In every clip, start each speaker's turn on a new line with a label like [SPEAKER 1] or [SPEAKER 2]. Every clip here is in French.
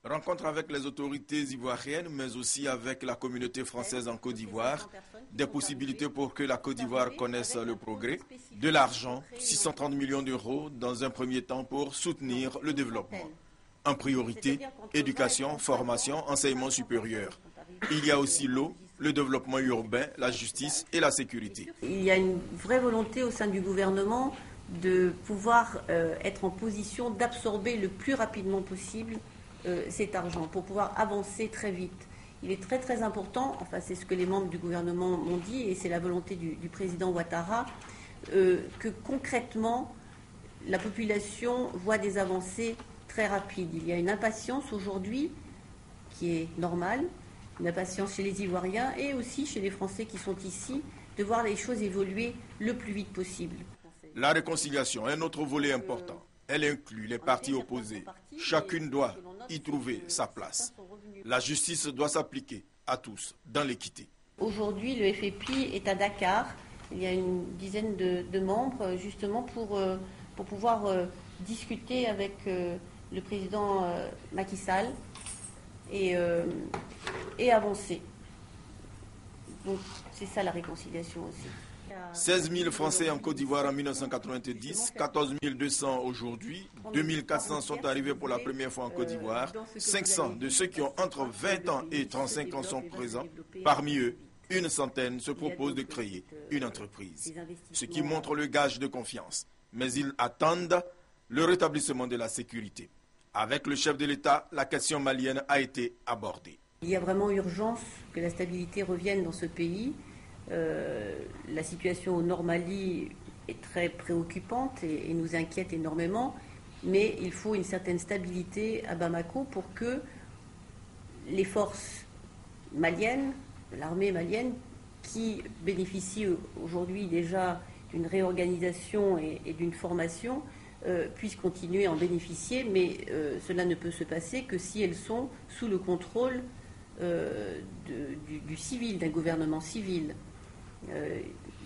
[SPEAKER 1] Rencontre avec les autorités ivoiriennes, mais aussi avec la communauté française en Côte d'Ivoire. Des possibilités pour que la Côte d'Ivoire connaisse le progrès. De l'argent, 630 millions d'euros dans un premier temps pour soutenir le développement. En priorité, éducation, formation, enseignement supérieur. Il y a aussi l'eau, le développement urbain, la justice et la sécurité.
[SPEAKER 2] Il y a une vraie volonté au sein du gouvernement de pouvoir être en position d'absorber le plus rapidement possible cet argent pour pouvoir avancer très vite. Il est très très important, enfin c'est ce que les membres du gouvernement m'ont dit et c'est la volonté du président Ouattara, que concrètement la population voit des avancées très rapides. Il y a une impatience aujourd'hui qui est normale, une impatience chez les Ivoiriens et aussi chez les Français qui sont ici de voir les choses évoluer le plus vite possible.
[SPEAKER 1] La réconciliation est un autre volet important. Elle inclut les partis opposés. Chacune doit y trouver sa place. La justice doit s'appliquer à tous dans l'équité.
[SPEAKER 2] Aujourd'hui, le FFI est à Dakar. Il y a une dizaine de membres justement pour pouvoir discuter avec le président Macky Sall et avancer. Donc c'est ça la réconciliation aussi.
[SPEAKER 1] 16 000 Français en Côte d'Ivoire en 1990, 14 200 aujourd'hui, 2 400 sont arrivés pour la première fois en Côte d'Ivoire, 500 de ceux qui ont entre 20 ans et 35 ans sont présents. Parmi eux, une centaine se proposent de créer une entreprise, ce qui montre le gage de confiance. Mais ils attendent le rétablissement de la sécurité. Avec le chef de l'État, la question malienne a été abordée.
[SPEAKER 2] Il y a vraiment urgence que la stabilité revienne dans ce pays. La situation au Nord Mali est très préoccupante et nous inquiète énormément, mais il faut une certaine stabilité à Bamako pour que les forces maliennes, l'armée malienne, qui bénéficie aujourd'hui déjà d'une réorganisation et d'une formation, puissent continuer à en bénéficier, mais cela ne peut se passer que si elles sont sous le contrôle du civil, d'un gouvernement civil.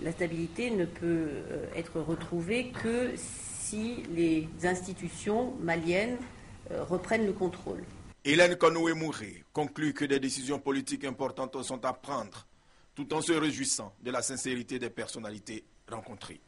[SPEAKER 2] La stabilité ne peut être retrouvée que si les institutions maliennes reprennent le contrôle.
[SPEAKER 1] Hélène Konoué-Mouré conclut que des décisions politiques importantes sont à prendre, tout en se réjouissant de la sincérité des personnalités rencontrées.